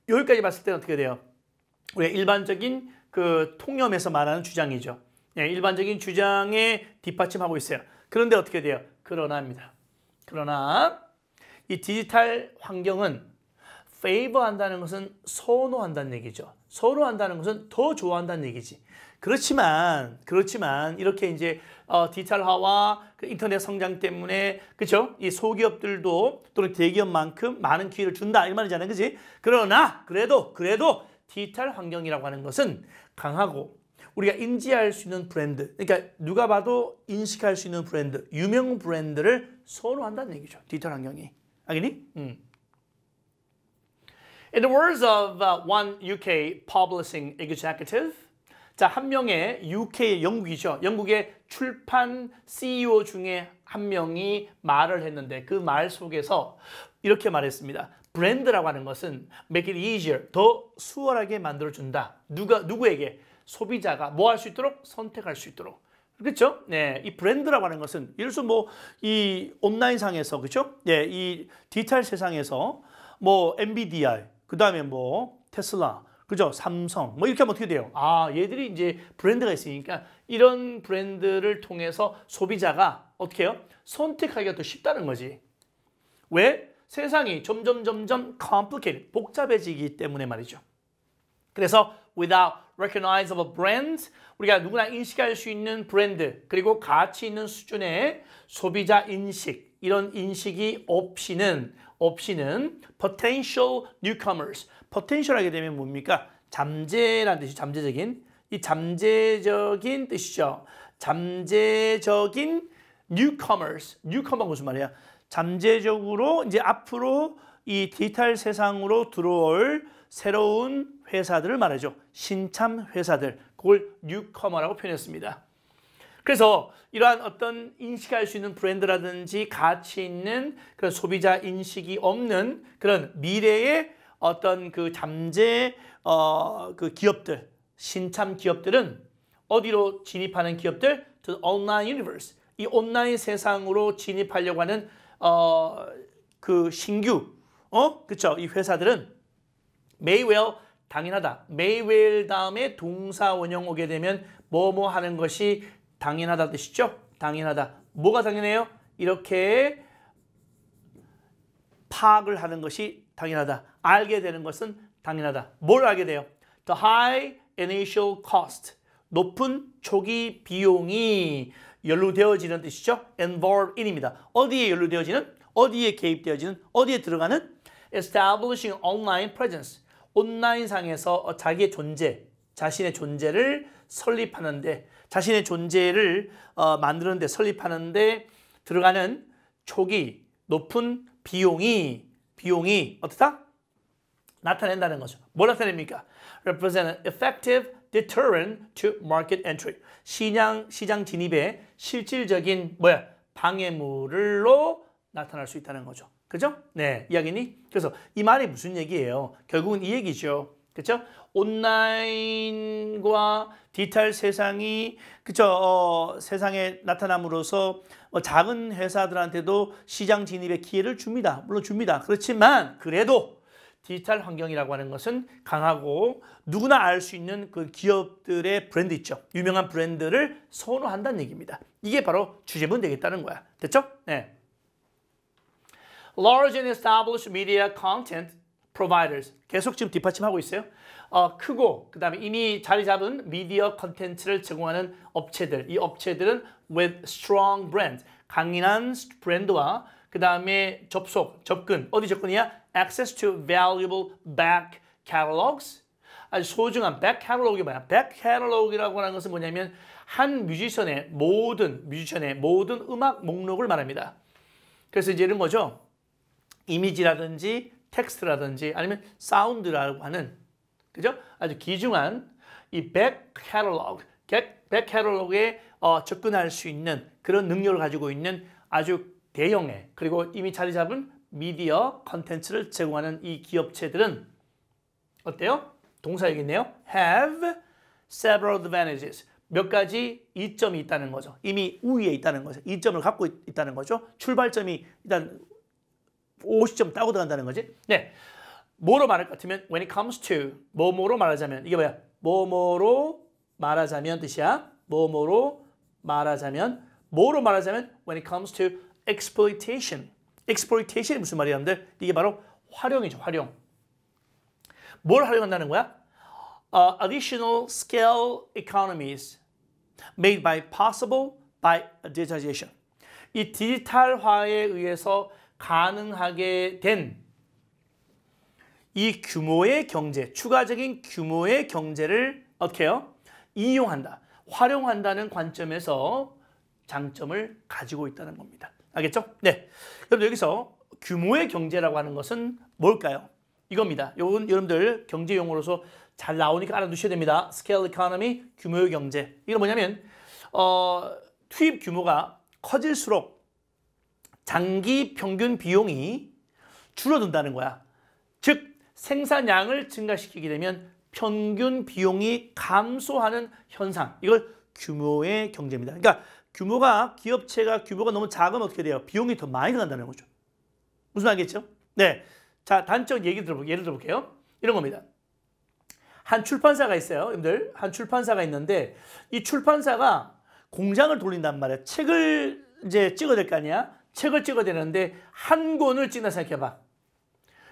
A: 여기까지 봤을 때는 어떻게 돼요? 우리가 일반적인 그 통념에서 말하는 주장이죠. 네, 일반적인 주장에 뒷받침하고 있어요. 그런데 어떻게 돼요? 그러나입니다. 그러나 이 디지털 환경은 페이버한다는 것은 선호한다는 얘기죠. 선호한다는 것은 더 좋아한다는 얘기지. 그렇지만 이렇게 이제 디지털화와 그 인터넷 성장 때문에, 그렇죠? 이 소기업들도 또는 대기업만큼 많은 기회를 준다 이 말이잖아요, 그렇지? 그러나 그래도 디지털 환경이라고 하는 것은 강하고 우리가 인지할 수 있는 브랜드, 그러니까 누가 봐도 인식할 수 있는 브랜드, 유명 브랜드를 선호한다는 얘기죠. 디지털 환경이. 알겠니? In the words of one UK publishing executive, 자, 한 명의 UK, 영국이죠. 영국의 출판 CEO 중에 한 명이 말을 했는데 그 말 속에서 이렇게 말했습니다. 브랜드라고 하는 것은 make it easier, 더 수월하게 만들어준다. 누구에게? 소비자가 뭐 할 수 있도록? 선택할 수 있도록. 그렇죠? 네, 이 브랜드라고 하는 것은 예를 들어서 뭐 이 온라인상에서, 그렇죠? 네, 이 디지털 세상에서 뭐 NVIDIA, 그 다음에 뭐 테슬라, 그죠? 삼성, 뭐 이렇게 하면 어떻게 돼요? 아, 얘들이 이제 브랜드가 있으니까 이런 브랜드를 통해서 소비자가 어떻게 해요? 선택하기가 더 쉽다는 거지. 왜? 세상이 점점 complicated, 복잡해지기 때문에 말이죠. 그래서 without recognizable brand, 우리가 누구나 인식할 수 있는 브랜드, 그리고 가치 있는 수준의 소비자 인식, 이런 인식이 없이는 potential newcomers, potential 하게 되면 뭡니까? 잠재라는 뜻이 잠재적인, 이 잠재적인 뜻이죠. 잠재적인 newcomers, newcomer가 무슨 말이야? 잠재적으로 이제 앞으로 이 디지털 세상으로 들어올 새로운 회사들을 말하죠. 신참 회사들, 그걸 newcomer라고 표현했습니다. 그래서 이러한 어떤 인식할 수 있는 브랜드라든지 가치 있는 그런 소비자 인식이 없는 그런 미래의 어떤 그 잠재 그 기업들, 신참 기업들은 어디로 진입하는 기업들? To the online universe. 이 온라인 세상으로 진입하려고 하는 그 신규, 그쵸? 이 회사들은 may well, 당연하다. may well 다음에 동사 원형 오게 되면 뭐뭐 하는 것이 당연하다 뜻이죠? 당연하다. 뭐가 당연해요? 이렇게 파악을 하는 것이 당연하다. 알게 되는 것은 당연하다. 뭘 알게 돼요? The high initial cost. 높은 초기 비용이 연루되어지는 뜻이죠. involved in입니다. 어디에 연루되어지는? 어디에 개입되어지는? 어디에 들어가는? establishing online presence. 온라인상에서 자기의 존재, 자신의 존재를 설립하는데, 자신의 존재를 만드는데, 설립하는데 들어가는 초기 높은 비용이 어떻다? 나타낸다는 거죠. 뭘 나타냅니까? Represent an effective deterrent to market entry. 시장 진입에 실질적인 방해물로 나타날 수 있다는 거죠. 그죠? 네, 이야기니? 그래서 이 말이 무슨 얘기예요? 결국은 이 얘기죠. 그렇죠? 온라인과 디지털 세상이 세상에 나타남으로써 작은 회사들한테도 시장 진입의 기회를 줍니다. 물론 줍니다. 그렇지만 그래도 디지털 환경이라고 하는 것은 강하고 누구나 알 수 있는 그 기업들의 브랜드 있죠. 유명한 브랜드를 선호한다는 얘기입니다. 이게 바로 주제문 되겠다는 거야. 됐죠? 네. Large and established media content providers. 계속 지금 뒷받침하고 있어요. 크고 그다음에 이미 자리 잡은 미디어 컨텐츠를 제공하는 업체들. 이 업체들은 with strong brand, 강인한 브랜드와 그다음에 접근. 어디 접근이야? access to valuable back catalogs. 아주 소중한 back catalog이 뭐야? back catalog이라고 하는 것은 뭐냐면 한 뮤지션의 모든 음악 목록을 말합니다. 그래서 이제 이런 거죠. 이미지라든지 텍스트라든지 아니면 사운드라고 하는 그죠? 아주 귀중한 이 back catalog에 접근할 수 있는 그런 능력을 가지고 있는 아주 대형의 그리고 이미 자리 잡은 미디어 컨텐츠를 제공하는 이 기업체들은 어때요? 동사 여기 있네요. have several advantages. 몇 가지 이점이 있다는 거죠. 이미 우위에 있다는 거죠. 이점을 갖고 있다는 거죠. 출발점이 일단 50점 따고 들어간다는 거지. 네. 뭐로 말할 것 같으면 when it comes to 뭐뭐로 말하자면 이게 뭐야? 뭐뭐로 말하자면 뜻이야. 뭐뭐로 말하자면 뭐로 말하자면 when it comes to exploitation. exploitation이 무슨 말이야, 여러분들? 이게 바로 활용이죠. 활용. 뭘 활용한다는 거야? Additional scale economies made possible by digitization. 이 디지털화에 의해서 가능하게 된 이 규모의 경제, 추가적인 규모의 경제를 어떻게 해요? 이용한다, 활용한다는 관점에서 장점을 가지고 있다는 겁니다. 알겠죠? 네. 여러분 여기서 규모의 경제라고 하는 것은 뭘까요? 이겁니다. 이건 여러분들 경제 용어로서 잘 나오니까 알아두셔야 됩니다. 스케일 이코노미, 규모의 경제. 이건 뭐냐면 투입 규모가 커질수록 장기 평균 비용이 줄어든다는 거야. 즉 생산량을 증가시키게 되면 평균 비용이 감소하는 현상. 이걸 규모의 경제입니다. 그러니까 기업체가 규모가 너무 작으면 어떻게 돼요? 비용이 더 많이 들어간다는 거죠. 무슨 말이겠죠? 네. 자, 단적 예를 들어볼게요. 이런 겁니다. 한 출판사가 있어요. 여러분들, 한 출판사가 있는데 이 출판사가 공장을 돌린단 말이야. 책을 이제 찍어야 될 거 아니야? 책을 찍어야 되는데 한 권을 찍나 생각해봐.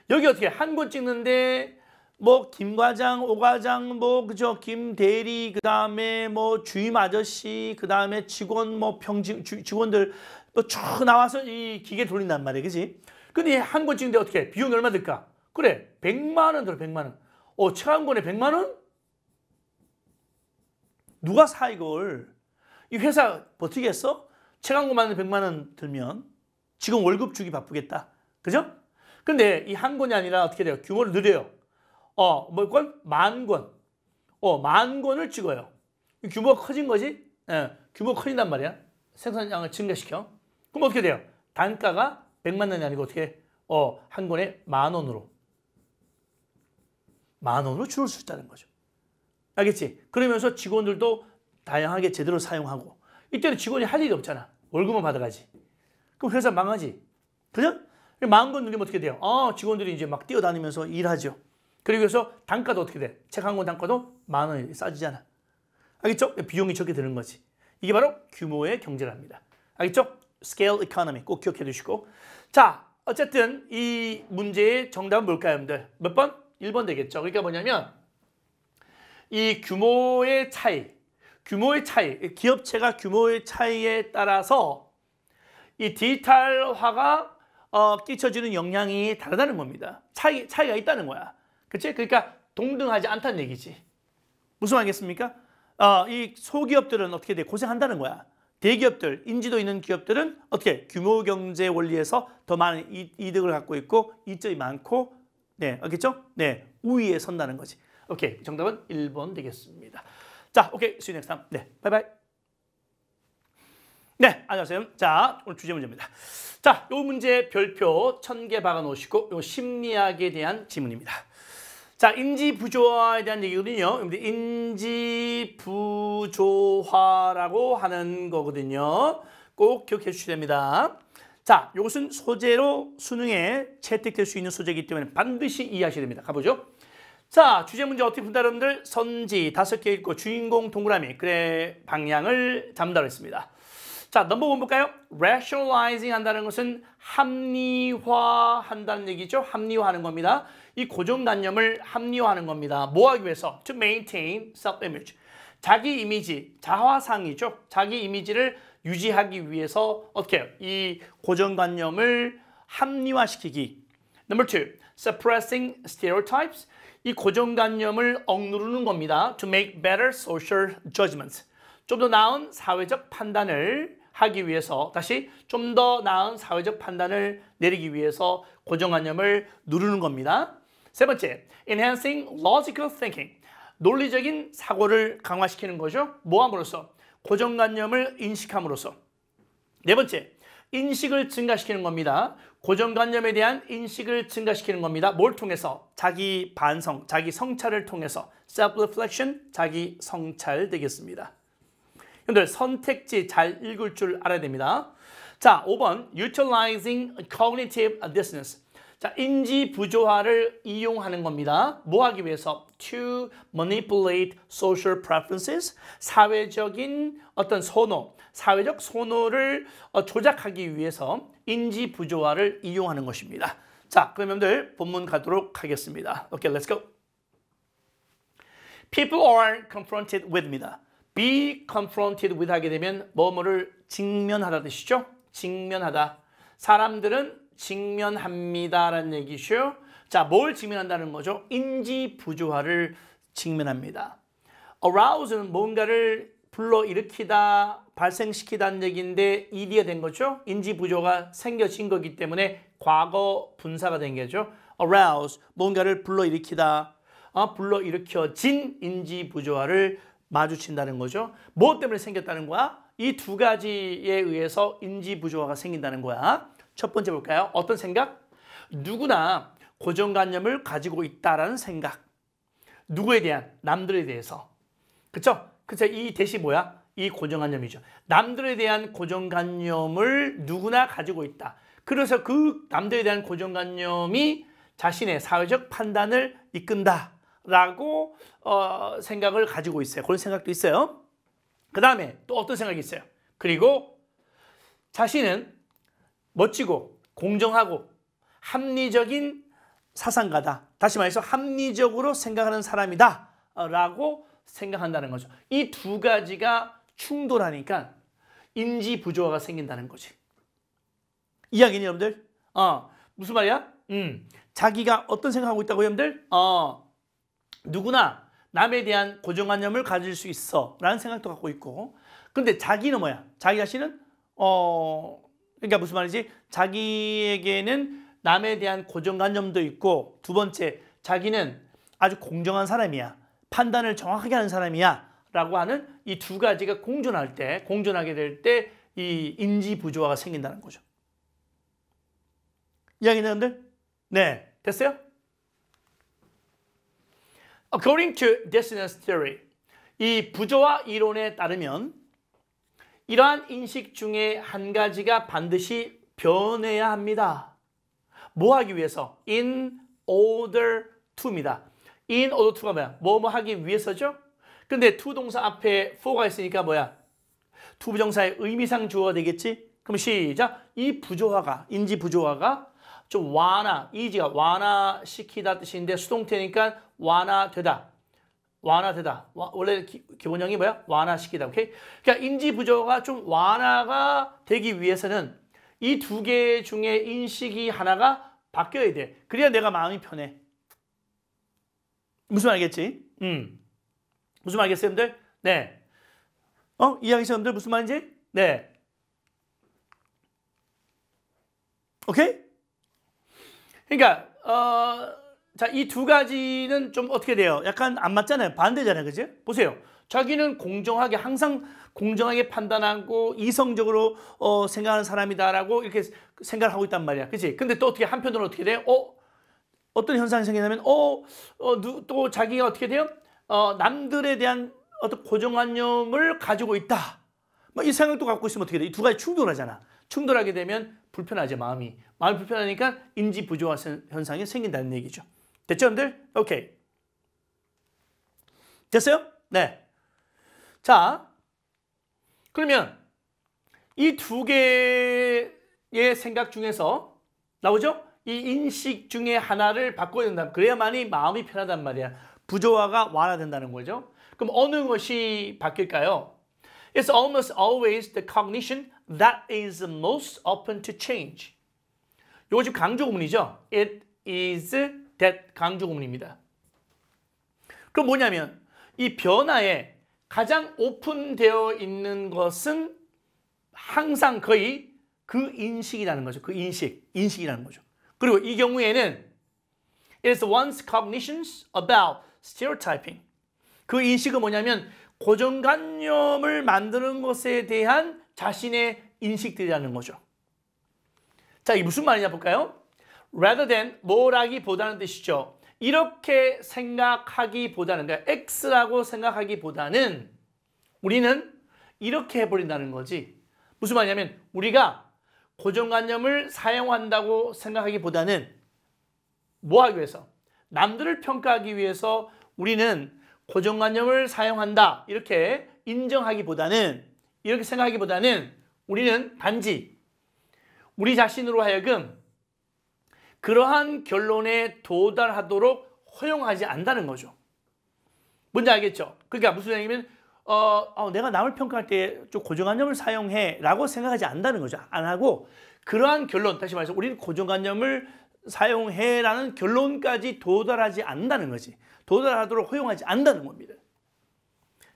A: 여기 어떻게 한 권 찍는데 뭐 김 과장, 오 과장, 뭐 그죠? 김 대리, 그다음에 뭐 주임 아저씨, 그다음에 직원 뭐 직원들 뭐 쭉 나와서 이 기계 돌린단 말이야. 그지? 근데 한 권 찍는데 어떻게 비용이 얼마 들까? 그래. 100만 원 들어. 100만 원. 책 한 권에 100만 원? 누가 사 이걸? 이 회사 버티겠어? 책 한 권만 100만 원 들면 직원 월급 주기 바쁘겠다. 그죠? 근데 이 한 권이 아니라 어떻게 돼요? 규모를 늘려요. 뭐 권? 10,000권. 10,000권을 찍어요. 규모가 커진 거지? 예, 규모가 커진단 말이야. 생산량을 증가시켜. 그럼 어떻게 돼요? 단가가 100만 원이 아니고 어떻게 한 권에 10,000원으로. 10,000원으로 줄을 수 있다는 거죠. 알겠지? 그러면서 직원들도 다양하게 제대로 사용하고. 이때는 직원이 할 일이 없잖아. 월급만 받아가지. 그럼 회사 망하지. 그죠? 10,000권 늘리면 어떻게 돼요? 직원들이 이제 막 뛰어다니면서 일하죠. 그리고 해서 단가도 어떻게 돼? 책 한 권 단가도 10,000원이 싸지잖아. 알겠죠? 비용이 적게 드는 거지. 이게 바로 규모의 경제랍니다. 알겠죠? 스케일 이코노미 꼭 기억해 두시고. 자, 어쨌든 이 문제의 정답은 뭘까요, 여러분들? 몇 번? 1번 되겠죠. 그러니까 뭐냐면 이 규모의 차이, 기업체가 규모의 차이에 따라서 이 디지털화가 끼쳐주는 영향이 다르다는 겁니다. 차이가 있다는 거야. 그치? 그러니까 동등하지 않다는 얘기지. 무슨 말이겠습니까? 이 소기업들은 어떻게 돼? 고생한다는 거야. 대기업들, 인지도 있는 기업들은 어떻게? 규모 경제 원리에서 더 많은 이득을 갖고 있고 이점이 많고, 네, 알겠죠? 네, 우위에 선다는 거지. 오케이, 정답은 1번 되겠습니다. 자, 오케이, see you next time. 네, 바이바이. 네, 안녕하세요. 자, 오늘 주제 문제입니다. 자, 요 문제 별표 1000개 박아 놓으시고 요 심리학에 대한 지문입니다. 자, 인지 부조화에 대한 얘기거든요. 인지 부조화라고 하는 거거든요. 꼭 기억해 주셔야 됩니다. 자, 이것은 소재로 수능에 채택될 수 있는 소재이기 때문에 반드시 이해하셔야 됩니다. 가보죠. 자, 주제 문제 어떻게 푼다 여러분들? 선지 5개 읽고 주인공 동그라미 그래 방향을 잡는다고 했습니다. 자, 넘버 원 볼까요? rationalizing 한다는 것은 합리화한다는 얘기죠. 합리화하는 겁니다. 이 고정관념을 합리화하는 겁니다. 뭐 하기 위해서? To maintain self-image. 자기 이미지, 자화상이죠. 자기 이미지를 유지하기 위해서 어떻게 해요? 이 고정관념을 합리화시키기. Number two, suppressing stereotypes. 이 고정관념을 억누르는 겁니다. To make better social judgments. 좀 더 나은 사회적 판단을 하기 위해서, 다시 좀 더 나은 사회적 판단을 내리기 위해서 고정관념을 누르는 겁니다. 세 번째, enhancing logical thinking. 논리적인 사고를 강화시키는 거죠. 뭐 함으로써? 고정관념을 인식함으로써. 네 번째, 인식을 증가시키는 겁니다. 고정관념에 대한 인식을 증가시키는 겁니다. 뭘 통해서? 자기 반성, 자기 성찰을 통해서. self-reflection, 자기 성찰 되겠습니다. 여러분들 선택지 잘 읽을 줄 알아야 됩니다. 자, 5번 utilizing cognitive dissonance. 자, 인지 부조화를 이용하는 겁니다. 뭐 하기 위해서? To manipulate social preferences. 사회적인 어떤 선호, 사회적 선호를 조작하기 위해서 인지 부조화를 이용하는 것입니다. 자, 그럼 여러분들 본문 가도록 하겠습니다. Okay, let's go. People are confronted with입니다. be confronted with 하게 되면 뭐뭐를 직면하다 뜻이죠. 직면하다. 사람들은 직면합니다라는 얘기죠. 자, 뭘 직면한다는 거죠? 인지 부조화를 직면합니다. arouse는 뭔가를 불러일으키다, 발생시키다는 얘기인데 ed가 된 거죠. 인지 부조가 생겨진 거기 때문에 과거 분사가 된 거죠. arouse, 뭔가를 불러일으키다, 불러일으켜진 인지 부조화를 마주친다는 거죠. 무엇 때문에 생겼다는 거야? 이 두 가지에 의해서 인지 부조화가 생긴다는 거야. 첫 번째 볼까요? 어떤 생각? 누구나 고정관념을 가지고 있다라는 생각. 누구에 대한? 남들에 대해서. 그쵸? 그쵸? 이 대시 뭐야? 이 고정관념이죠. 남들에 대한 고정관념을 누구나 가지고 있다. 그래서 그 남들에 대한 고정관념이 자신의 사회적 판단을 이끈다라고 생각을 가지고 있어요. 그런 생각도 있어요. 그 다음에 또 어떤 생각이 있어요? 그리고 자신은 멋지고 공정하고 합리적인 사상가다. 다시 말해서 합리적으로 생각하는 사람이다 라고 생각한다는 거죠. 이 두 가지가 충돌하니까 인지 부조화가 생긴다는 거지. 이야기니 여러분들? 무슨 말이야? 자기가 어떤 생각하고 있다고 여러분들? 누구나 남에 대한 고정관념을 가질 수 있어 라는 생각도 갖고 있고, 근데 자기는 뭐야? 자기 자신은 그러니까 무슨 말이지? 자기에게는 남에 대한 고정관념도 있고, 두 번째, 자기는 아주 공정한 사람이야, 판단을 정확하게 하는 사람이야 라고 하는 이 두 가지가 공존하게 될 때 이 인지 부조화가 생긴다는 거죠. 이야기는 여러분들? 네, 됐어요? According to dissonance theory, 이 부조화 이론에 따르면 이러한 인식 중에 한 가지가 반드시 변해야 합니다. 뭐 하기 위해서? In order to입니다. In order to가 뭐야? 뭐뭐 하기 위해서죠? 근데 to 동사 앞에 for가 있으니까 뭐야? to 부정사의 의미상 주어가 되겠지? 그럼 시작! 이 부조화가, 인지 부조화가 좀 easy가 완화시키다 뜻인데 수동태니까 완화되다. 원래 기본형이 뭐야? 완화시키다. 오케이? 그러니까 인지 부조화가 좀 완화가 되기 위해서는 이 두 개 중에 인식이 하나가 바뀌어야 돼. 그래야 내가 마음이 편해. 무슨 말이겠지? 무슨 말이겠어요, 여러분들? 네. 이해하겠어요, 여러분들? 무슨 말인지? 네. 오케이? 그러니까 자, 이 두 가지는 좀 어떻게 돼요? 약간 안 맞잖아요. 반대잖아요. 그죠? 보세요. 자기는 항상 공정하게 판단하고 이성적으로 생각하는 사람이다라고 이렇게 생각을 하고 있단 말이야. 그치? 근데 또 어떻게 한편으로 어떻게 돼요? 어떤 현상이 생기냐면 또 자기가 어떻게 돼요? 남들에 대한 어떤 고정관념을 가지고 있다. 이 생각도 갖고 있으면 어떻게 돼? 이 두 가지 충돌하잖아. 충돌하게 되면 불편하죠, 마음이. 마음이 불편하니까 인지 부조화 현상이 생긴다는 얘기죠. 됐죠, 여러분들? 오케이. 됐어요? 네. 자, 그러면 이 두 개의 생각 중에서 나오죠? 이 인식 중에 하나를 바꿔야 된다. 그래야만이 마음이 편하단 말이야. 부조화가 완화된다는 거죠. 그럼 어느 것이 바뀔까요? It's almost always the cognition that is most open to change. 이거 지금 강조구문이죠. It is that 강조구문입니다. 그럼 뭐냐면 이 변화에 가장 오픈되어 있는 것은 항상 거의 그 인식이라는 거죠. 그 인식이라는 거죠. 그리고 이 경우에는 it is one's cognitions about stereotyping. 그 인식은 뭐냐면 고정관념을 만드는 것에 대한 자신의 인식들이라는 거죠. 자, 이게 무슨 말이냐 볼까요? rather than 뭐라기보다는 뜻이죠. 이렇게 생각하기보다는, 그러니까 X라고 생각하기보다는 우리는 이렇게 해버린다는 거지. 무슨 말이냐면 우리가 고정관념을 사용한다고 생각하기보다는 뭐 하기 위해서? 남들을 평가하기 위해서 우리는 고정관념을 사용한다 이렇게 인정하기보다는, 이렇게 생각하기보다는 우리는 단지 우리 자신으로 하여금 그러한 결론에 도달하도록 허용하지 않는다는 거죠. 뭔지 알겠죠? 그러니까 무슨 얘기냐면 내가 남을 평가할 때 좀 고정관념을 사용해 라고 생각하지 않는다는 거죠. 안 하고 그러한 결론, 다시 말해서 우리는 고정관념을 사용해 라는 결론까지 도달하지 않는다는 거지. 도달하도록 허용하지 않는다는 겁니다.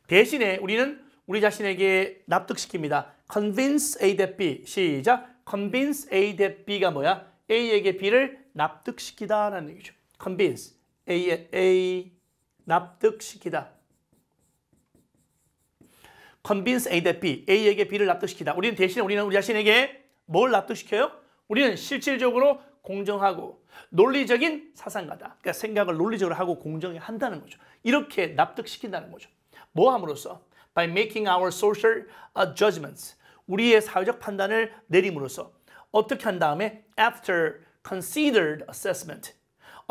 A: 대신에 우리는 우리 자신에게 납득시킵니다. Convince A that B. 시작. Convince A that B가 뭐야? A에게 B를 납득시키다라는 얘기죠. Convince A 납득시키다. Convince A that B. A에게 B를 납득시키다. 우리는 대신에 우리 자신에게 뭘 납득시켜요? 우리는 실질적으로 공정하고 논리적인 사상가다. 그러니까 생각을 논리적으로 하고 공정히 한다는 거죠. 이렇게 납득시킨다는 거죠. 뭐 함으로써? By making our social judgments. 우리의 사회적 판단을 내림으로써. 어떻게 한 다음에? After considered assessment.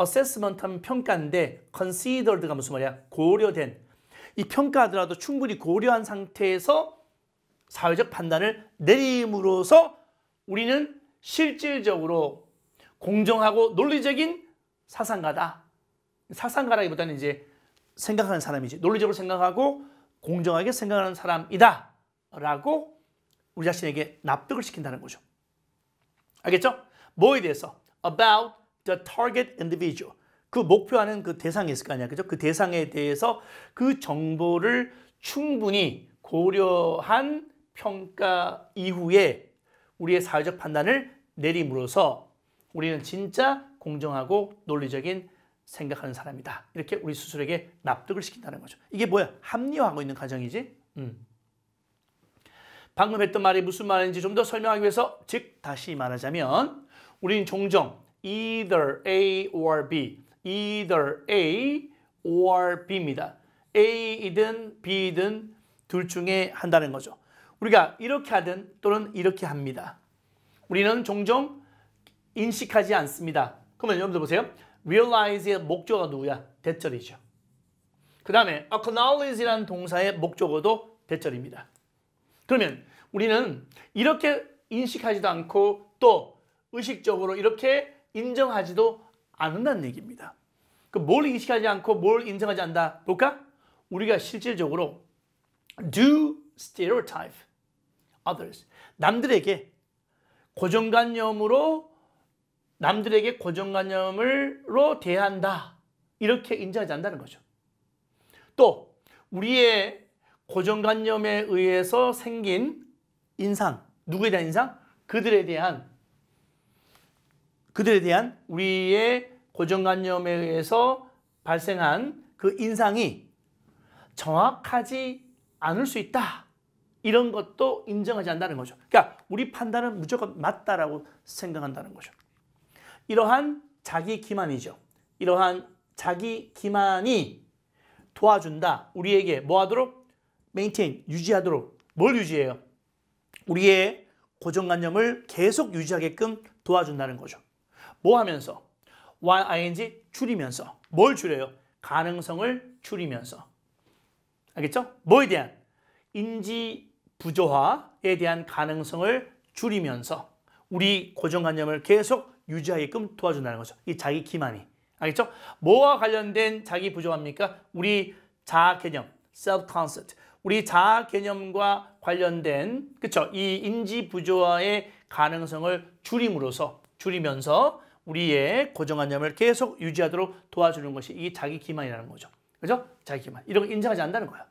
A: assessment 하면 평가인데 considered가 무슨 말이야? 고려된. 이 평가하더라도 충분히 고려한 상태에서 사회적 판단을 내림으로써 우리는 실질적으로 공정하고 논리적인 사상가다. 사상가라기보다는 이제 생각하는 사람이지. 논리적으로 생각하고 공정하게 생각하는 사람이다. 라고 우리 자신에게 납득을 시킨다는 거죠. 알겠죠? 뭐에 대해서? About the target individual. 그 목표하는 그 대상이 있을 거 아니야. 그죠? 그 대상에 대해서 그 정보를 충분히 고려한 평가 이후에 우리의 사회적 판단을 내림으로써 우리는 진짜 공정하고 논리적인 생각하는 사람이다. 이렇게 우리 스스로에게 납득을 시킨다는 거죠. 이게 뭐야? 합리화하고 있는 과정이지. 방금 했던 말이 무슨 말인지 좀 더 설명하기 위해서, 즉 다시 말하자면 우리는 종종 either A or B, either A or B입니다. A이든 B이든 둘 중에 한다는 거죠. 우리가 이렇게 하든 또는 이렇게 합니다. 우리는 종종 인식하지 않습니다. 그러면 여러분들 보세요. realize의 목적어가 누구야? 대절이죠. 그 다음에 acknowledge라는 동사의 목적어도 대절입니다. 그러면 우리는 이렇게 인식하지도 않고 또 의식적으로 이렇게 인정하지도 않는다는 얘기입니다. 그럼 뭘 인식하지 않고 뭘 인정하지 않는다? 볼까? 우리가 실질적으로 do stereotype others. 남들에게 고정관념으로 대한다. 이렇게 인정하지 않는다는 거죠. 또 우리의 고정관념에 의해서 생긴 인상, 누구에 대한 인상? 그들에 대한 우리의 고정관념에 의해서 발생한 그 인상이 정확하지 않을 수 있다. 이런 것도 인정하지 않는다는 거죠. 그러니까 우리 판단은 무조건 맞다라고 생각한다는 거죠. 이러한 자기 기만이죠. 이러한 자기 기만이 도와준다. 우리에게 뭐 하도록? maintain, 유지하도록. 뭘 유지해요? 우리의 고정관념을 계속 유지하게끔 도와준다는 거죠. 뭐 하면서? ing 줄이면서. 뭘 줄여요? 가능성을 줄이면서. 알겠죠? 뭐에 대한? 인지 부조화, 부조화에 대한 가능성을 줄이면서 우리 고정관념을 계속 유지하게끔 도와준다는 거죠. 이 자기 기만이. 알겠죠? 뭐와 관련된 자기 부조화입니까? 우리 자아 개념, self concept. 우리 자아 개념과 관련된 그쵸? 이 인지 부조화의 가능성을 줄이면서 우리의 고정관념을 계속 유지하도록 도와주는 것이 이 자기 기만이라는 거죠. 그죠? 자기 기만. 이런 거 인정하지 않는다는 거야.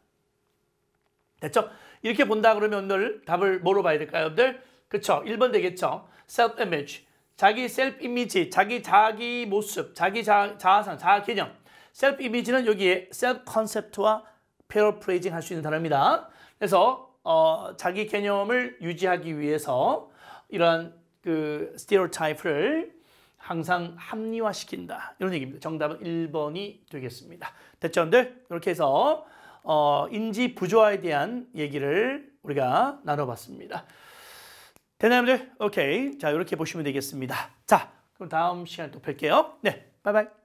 A: 됐죠? 이렇게 본다 그러면 오늘 답을 뭐로 봐야 될까요, 여러분들? 그쵸? 1번 되겠죠? self image. 자기 셀프 이미지, 자기 모습, 자기 자아상, 자아 개념. 셀프 이미지는 여기에 셀프 컨셉트와 패러프레이징 할 수 있는 단어입니다. 그래서 자기 개념을 유지하기 위해서 이러한 그 스테레오타입을 항상 합리화시킨다. 이런 얘기입니다. 정답은 1번이 되겠습니다. 됐죠, 여러분들? 이렇게 해서 인지 부조화에 대한 얘기를 우리가 나눠봤습니다. 되나요, 여러분들? 오케이. 자, 이렇게 보시면 되겠습니다. 자, 그럼 다음 시간에 또 뵐게요. 네, 바이바이.